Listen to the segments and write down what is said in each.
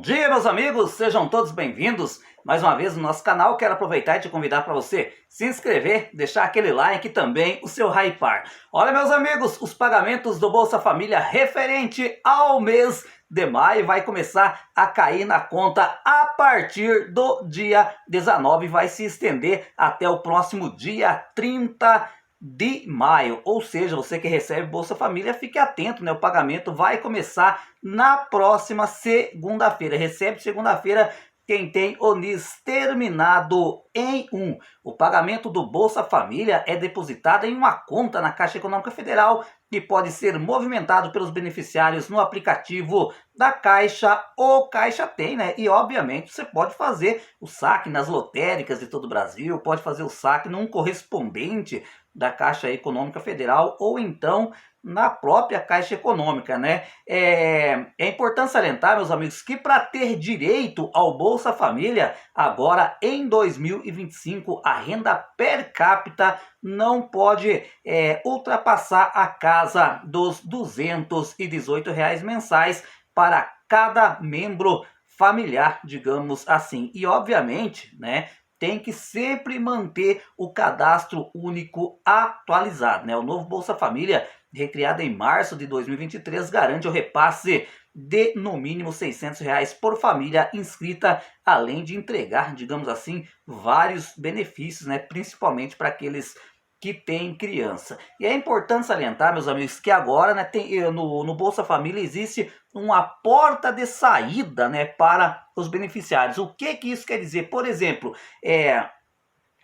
dia, meus amigos, sejam todos bem-vindos mais uma vez no nosso canal. Quero aproveitar e te convidar para você se inscrever, deixar aquele like e também o seu hypar. Olha, meus amigos, os pagamentos do Bolsa Família referente ao mês de maio vai começar a cair na conta a partir do dia 19 e vai se estender até o próximo dia 30 de maio, ou seja, você que recebe Bolsa Família, fique atento, né? O pagamento vai começar na próxima segunda-feira. Recebe segunda-feira quem tem o NIS terminado em 1. O pagamento do Bolsa Família é depositado em uma conta na Caixa Econômica Federal que pode ser movimentado pelos beneficiários no aplicativo da Caixa ou Caixa Tem, né? E obviamente você pode fazer o saque nas lotéricas de todo o Brasil, pode fazer o saque num correspondente da Caixa Econômica Federal ou então na própria Caixa Econômica, né? É importante salientar, meus amigos, que para ter direito ao Bolsa Família, agora em 2025, a renda per capita não pode ultrapassar a casa dos R$ 218 mensais para cada membro familiar, digamos assim. E obviamente, né, tem que sempre manter o cadastro único atualizado, né? O novo Bolsa Família, recriado em março de 2023, garante o repasse de no mínimo R$ 600 por família inscrita, além de entregar, digamos assim, vários benefícios, né? Principalmente para aqueles que tem criança. E é importante salientar, meus amigos, que agora, né, no Bolsa Família existe uma porta de saída, né, para os beneficiários. O que isso quer dizer? Por exemplo,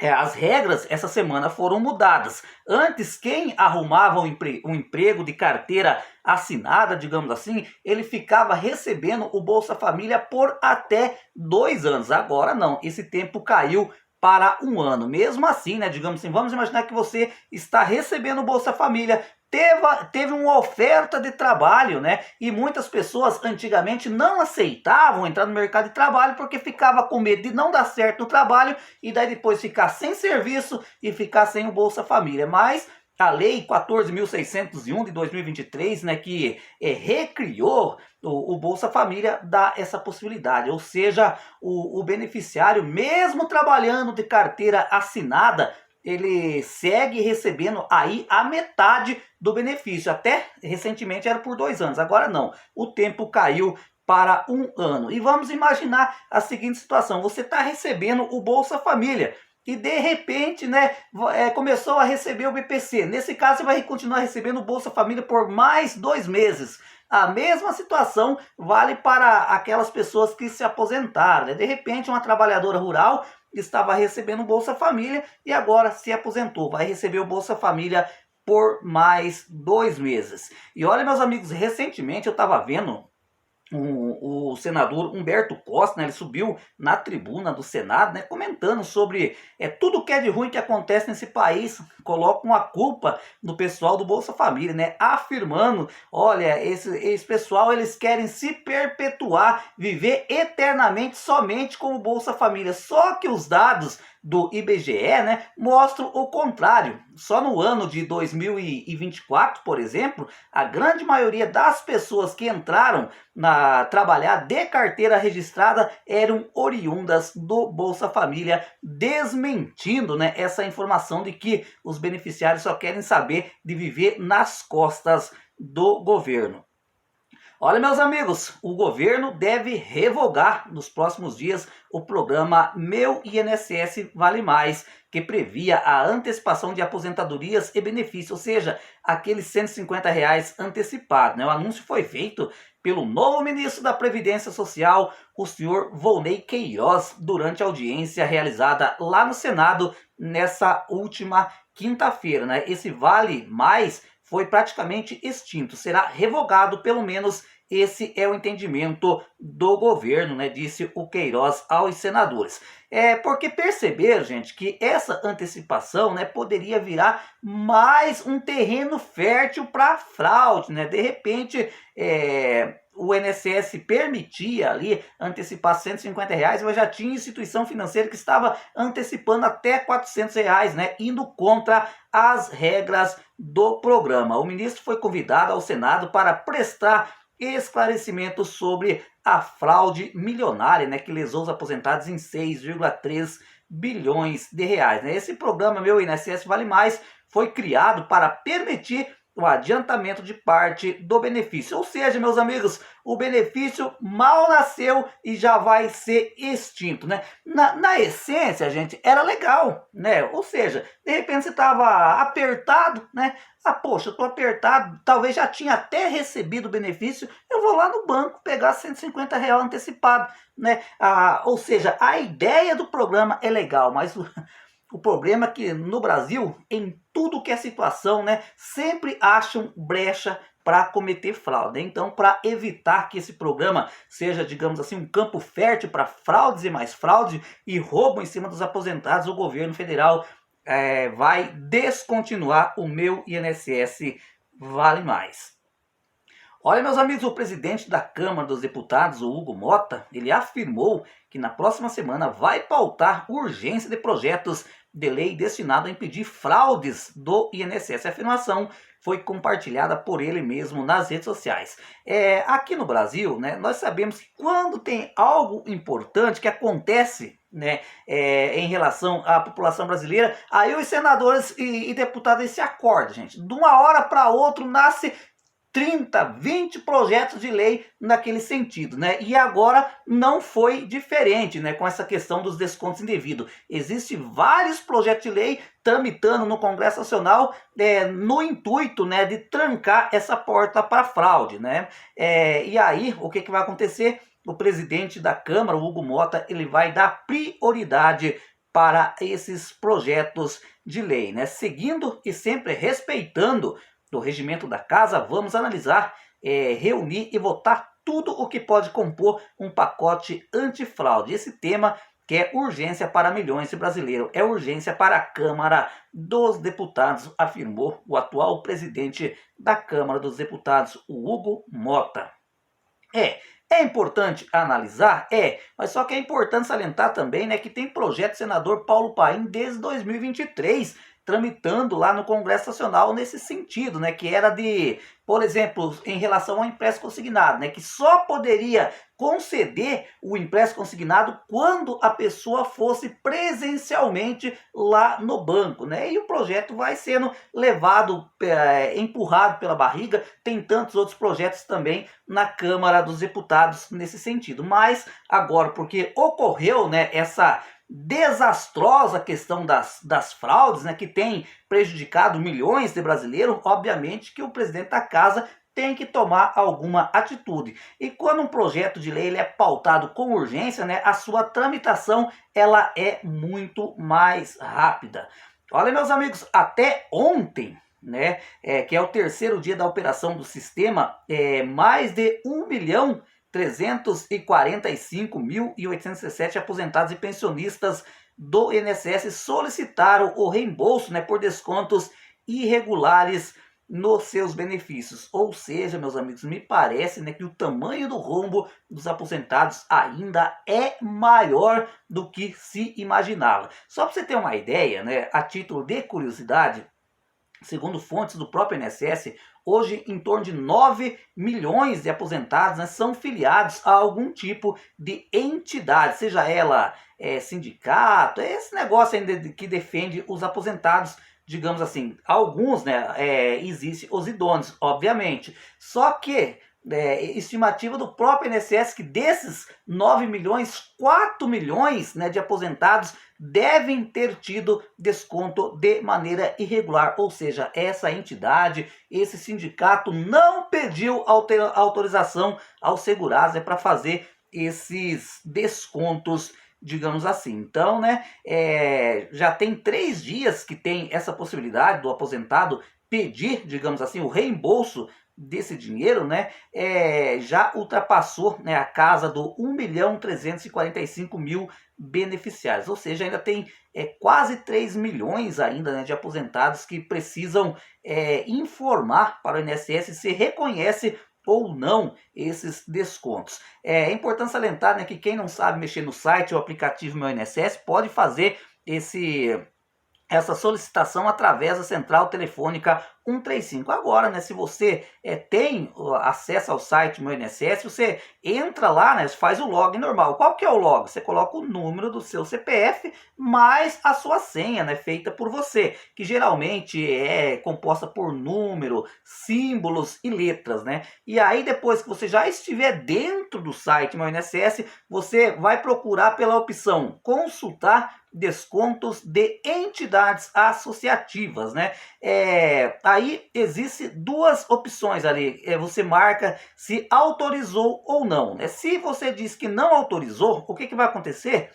as regras essa semana foram mudadas. Antes, quem arrumava um emprego de carteira assinada, digamos assim, ele ficava recebendo o Bolsa Família por até 2 anos. Agora não, esse tempo caiu para 1 ano. Mesmo assim, né, digamos assim, vamos imaginar que você está recebendo o Bolsa Família, teve uma oferta de trabalho, né? E muitas pessoas antigamente não aceitavam entrar no mercado de trabalho porque ficava com medo de não dar certo no trabalho e daí depois ficar sem serviço e ficar sem o Bolsa Família. Mas a Lei 14.601 de 2023, né, que recriou o Bolsa Família, dá essa possibilidade. Ou seja, o beneficiário, mesmo trabalhando de carteira assinada, ele segue recebendo aí a metade do benefício. Até recentemente era por 2 anos, agora não. O tempo caiu para 1 ano. E vamos imaginar a seguinte situação: você está recebendo o Bolsa Família e de repente, né, começou a receber o BPC. Nesse caso, você vai continuar recebendo o Bolsa Família por mais 2 meses. A mesma situação vale para aquelas pessoas que se aposentaram, né? De repente, uma trabalhadora rural estava recebendo o Bolsa Família e agora se aposentou. Vai receber o Bolsa Família por mais 2 meses. E olha, meus amigos, recentemente eu estava vendo o senador Humberto Costa, né, ele subiu na tribuna do Senado, né, comentando sobre tudo que é de ruim que acontece nesse país, colocam a culpa no pessoal do Bolsa Família, né, afirmando, olha, esse pessoal, eles querem se perpetuar, viver eternamente somente com o Bolsa Família. Só que os dados do IBGE, né, mostram o contrário. Só no ano de 2024, por exemplo, a grande maioria das pessoas que entraram trabalhar de carteira registrada eram oriundas do Bolsa Família, desmentindo, né, essa informação de que os beneficiários só querem saber de viver nas costas do governo. Olha, meus amigos, o governo deve revogar nos próximos dias o programa Meu INSS Vale Mais, que previa a antecipação de aposentadorias e benefícios, ou seja, aqueles R$ 150 antecipados, né? O anúncio foi feito pelo novo ministro da Previdência Social, o senhor Volney Queiroz, durante a audiência realizada lá no Senado nessa última quinta-feira, né? Esse Vale Mais foi praticamente extinto, será revogado, pelo menos esse é o entendimento do governo, né, disse o Queiroz aos senadores. Porque perceberam, gente, que essa antecipação, né, poderia virar mais um terreno fértil para fraude, né? De repente, o INSS permitia ali antecipar R$ 150, mas já tinha instituição financeira que estava antecipando até R$ 400, né, indo contra as regras do programa. O ministro foi convidado ao Senado para prestar esclarecimento sobre a fraude milionária, né, que lesou os aposentados em 6,3 bilhões de reais. Né? Esse programa Meu INSS Vale Mais foi criado para permitir o adiantamento de parte do benefício. Ou seja, meus amigos, o benefício mal nasceu e já vai ser extinto, né? Na essência, gente, era legal, né? Ou seja, de repente você estava apertado, né? Ah, poxa, eu tô apertado, talvez já tinha até recebido o benefício, eu vou lá no banco pegar R$ 150 antecipado, né? Ou seja, a ideia do programa é legal, mas o problema é que no Brasil, em tudo que é situação, né, sempre acham brecha para cometer fraude. Então, para evitar que esse programa seja, digamos assim, um campo fértil para fraudes e mais fraude e roubo em cima dos aposentados, o governo federal vai descontinuar o Meu INSS Vale Mais. Olha, meus amigos, o presidente da Câmara dos Deputados, o Hugo Mota, ele afirmou que na próxima semana vai pautar urgência de projetos de lei destinado a impedir fraudes do INSS. A afirmação foi compartilhada por ele mesmo nas redes sociais. Aqui no Brasil, né, nós sabemos que quando tem algo importante que acontece, né, em relação à população brasileira, aí os senadores e deputados se acordam, gente. De uma hora para outra nasce 30, 20 projetos de lei naquele sentido, né? E agora não foi diferente, né? Com essa questão dos descontos indevidos. Existem vários projetos de lei tramitando no Congresso Nacional no intuito, né, de trancar essa porta para fraude, né? E aí, o que vai acontecer? O presidente da Câmara, o Hugo Mota, ele vai dar prioridade para esses projetos de lei, né? Seguindo e sempre respeitando do regimento da casa, vamos analisar, reunir e votar tudo o que pode compor um pacote antifraude. Esse tema que é urgência para milhões de brasileiros, é urgência para a Câmara dos Deputados, afirmou o atual presidente da Câmara dos Deputados, o Hugo Mota. É importante analisar? Mas só que é importante salientar também, né, que tem projeto do senador Paulo Paim desde 2023, tramitando lá no Congresso Nacional nesse sentido, né, que era de, por exemplo, em relação ao empréstimo consignado, né, que só poderia conceder o empréstimo consignado quando a pessoa fosse presencialmente lá no banco, né? E o projeto vai sendo levado, empurrado pela barriga. Tem tantos outros projetos também na Câmara dos Deputados nesse sentido. Mas agora, porque ocorreu, né, essa desastrosa questão das fraudes, né, que tem prejudicado milhões de brasileiros, obviamente que o presidente da casa tem que tomar alguma atitude. E quando um projeto de lei ele é pautado com urgência, né, a sua tramitação ela é muito mais rápida. Olha, meus amigos, até ontem, né, que é o terceiro dia da operação do sistema, mais de 1.345.817 aposentados e pensionistas do INSS solicitaram o reembolso, né, por descontos irregulares nos seus benefícios. Ou seja, meus amigos, me parece, né, que o tamanho do rombo dos aposentados ainda é maior do que se imaginava. Só para você ter uma ideia, né, a título de curiosidade, segundo fontes do próprio INSS, hoje em torno de 9 milhões de aposentados, né, são filiados a algum tipo de entidade, seja ela sindicato, esse negócio ainda que defende os aposentados, digamos assim. Alguns, né, existem os idôneos, obviamente, só que estimativa do próprio INSS que desses 9 milhões, 4 milhões, né, de aposentados devem ter tido desconto de maneira irregular, ou seja, essa entidade, esse sindicato não pediu autorização ao Serasa para fazer esses descontos, digamos assim. Então, né, já tem 3 dias que tem essa possibilidade do aposentado pedir, digamos assim, o reembolso desse dinheiro, né, já ultrapassou, né, a casa do 1.345.000 beneficiários, ou seja, ainda tem quase 3 milhões ainda, né, de aposentados que precisam informar para o INSS se reconhece ou não esses descontos. É importante salientar, né, que quem não sabe mexer no site ou aplicativo Meu INSS pode fazer essa solicitação através da central telefônica 135. Agora, né, se você tem acesso ao site Meu INSS, você entra lá, né, faz o login normal. Qual que é o login? Você coloca o número do seu CPF mais a sua senha, né, feita por você, que geralmente é composta por número, símbolos e letras, né? E aí depois que você já estiver dentro do site Meu INSS, você vai procurar pela opção consultar descontos de entidades associativas, né? Aí existe duas opções ali, você marca se autorizou ou não, né? Se você diz que não autorizou, o que vai acontecer?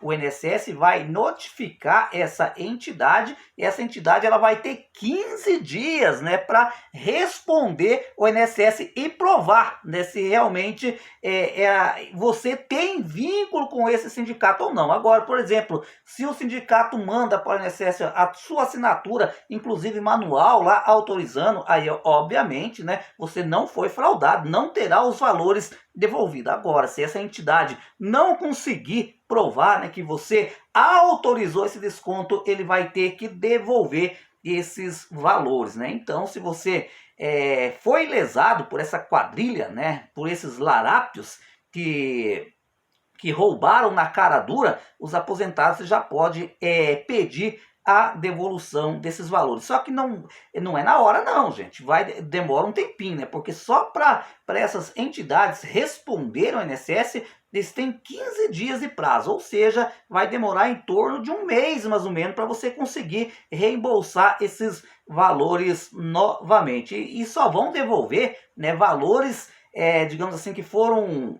O INSS vai notificar essa entidade, e essa entidade ela vai ter 15 dias, né, para responder o INSS e provar, né, se realmente você tem vínculo com esse sindicato ou não. Agora, por exemplo, se o sindicato manda para o INSS a sua assinatura, inclusive manual lá autorizando, aí obviamente, né, você não foi fraudado, não terá os valores devolvidos. Agora, se essa entidade não conseguir provar, né, que você autorizou esse desconto, ele vai ter que devolver esses valores, né? Então, se você foi lesado por essa quadrilha, né, por esses larápios que roubaram na cara dura, os aposentados já pode pedir a devolução desses valores. Só que não é na hora não, gente. Demora um tempinho, né? Porque só para essas entidades responderem ao INSS, eles têm 15 dias de prazo, ou seja, vai demorar em torno de um mês, mais ou menos, para você conseguir reembolsar esses valores novamente. E só vão devolver, né, valores, digamos assim, que foram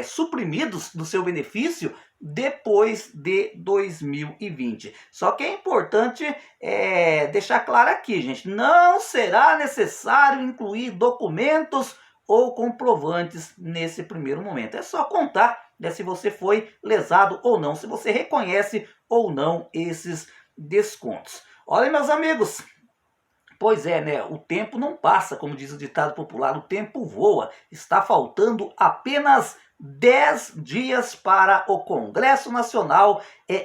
suprimidos do seu benefício depois de 2020. Só que é importante deixar claro aqui, gente, não será necessário incluir documentos ou comprovantes nesse primeiro momento. É só contar, né, se você foi lesado ou não, se você reconhece ou não esses descontos. Olha, meus amigos, pois é, né? O tempo não passa, como diz o ditado popular, o tempo voa. Está faltando apenas 10 dias para o Congresso Nacional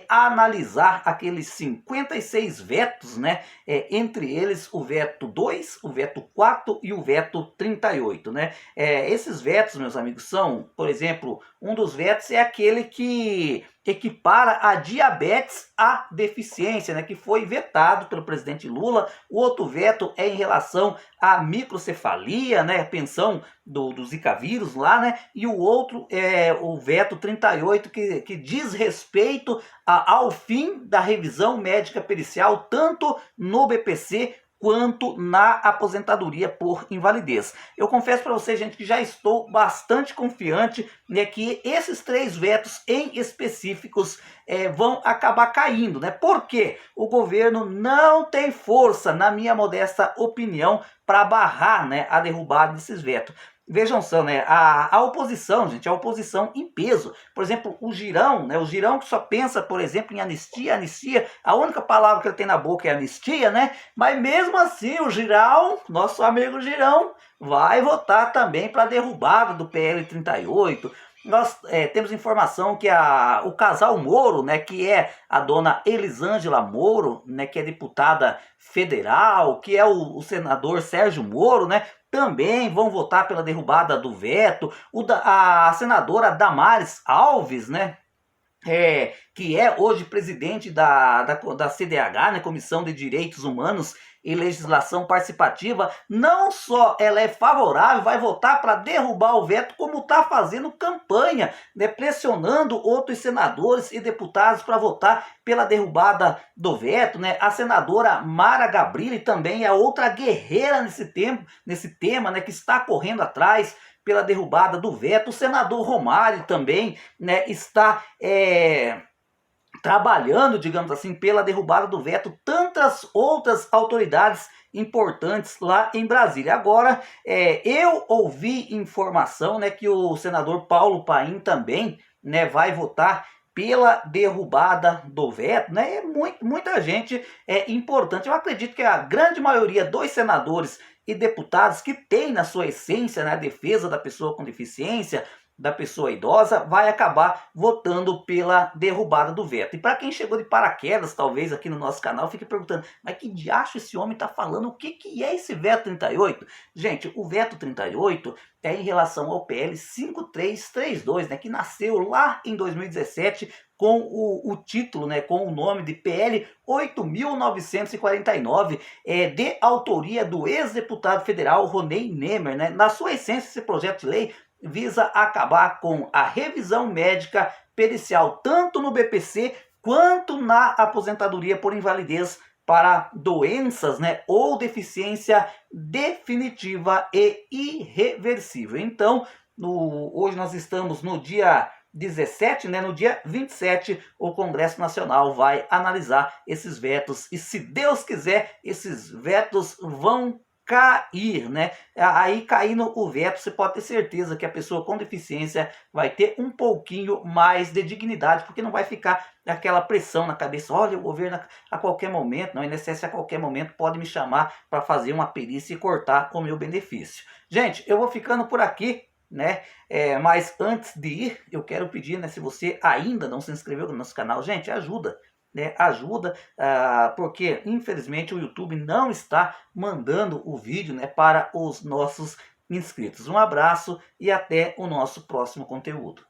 analisar aqueles 56 vetos, né? Entre eles o veto 2, o veto 4 e o veto 38, né? Esses vetos, meus amigos, são, por exemplo, um dos vetos é aquele que equipara a diabetes à deficiência, né, que foi vetado pelo presidente Lula. O outro veto é em relação à microcefalia, né, pensão do Zika vírus lá, né, e o outro é o veto 38, que diz respeito ao fim da revisão médica pericial, tanto no BPC quanto na aposentadoria por invalidez. Eu confesso para vocês, gente, que já estou bastante confiante, né, que esses 3 vetos em específicos vão acabar caindo, né? Porque o governo não tem força, na minha modesta opinião, para barrar, né, a derrubada desses vetos. Vejam só, né, a oposição, gente, a oposição em peso. Por exemplo, o Girão, né, o Girão que só pensa, por exemplo, em anistia, a única palavra que ele tem na boca é anistia, né? Mas mesmo assim, o Girão, nosso amigo Girão, vai votar também para a derrubada do PL 38. Nós temos informação que o casal Moro, né, que é a dona Elisângela Moro, né, que é deputada federal, que é o senador Sérgio Moro, né, também vão votar pela derrubada do veto. A senadora Damares Alves, né, que é hoje presidente da CDH, né, Comissão de Direitos Humanos e Legislação Participativa, não só ela é favorável, vai votar para derrubar o veto, como está fazendo campanha, né, pressionando outros senadores e deputados para votar pela derrubada do veto, né? A senadora Mara Gabrilli também é outra guerreira nesse tema, né, que está correndo atrás pela derrubada do veto. O senador Romário também, né, está trabalhando, digamos assim, pela derrubada do veto. Tantas outras autoridades importantes lá em Brasília. Agora, eu ouvi informação, né, que o senador Paulo Paim também, né, vai votar pela derrubada do veto, né? Muita gente importante. Eu acredito que a grande maioria dos senadores e deputados que tem na sua essência, né, a defesa da pessoa com deficiência, da pessoa idosa, vai acabar votando pela derrubada do veto. E para quem chegou de paraquedas, talvez aqui no nosso canal, fique perguntando, mas que diacho esse homem está falando? O que é esse veto 38? Gente, o veto 38 é em relação ao PL 5332, né, que nasceu lá em 2017 com o título, né, com o nome de PL 8.949, de autoria do ex-deputado federal Ronei Nemer, né? Na sua essência, esse projeto de lei visa acabar com a revisão médica pericial, tanto no BPC quanto na aposentadoria por invalidez para doenças, né, ou deficiência definitiva e irreversível. Então, hoje nós estamos no dia 17, né, no dia 27, o Congresso Nacional vai analisar esses vetos e, se Deus quiser, esses vetos vão cair, né? Aí, caindo o veto, você pode ter certeza que a pessoa com deficiência vai ter um pouquinho mais de dignidade, porque não vai ficar aquela pressão na cabeça, olha, o governo a qualquer momento, não, o INSS a qualquer momento pode me chamar para fazer uma perícia e cortar o meu benefício. Gente, eu vou ficando por aqui, né? Mas antes de ir, eu quero pedir, né, se você ainda não se inscreveu no nosso canal, gente, ajuda, né? Ajuda, porque infelizmente o YouTube não está mandando o vídeo, né, para os nossos inscritos. Um abraço e até o nosso próximo conteúdo.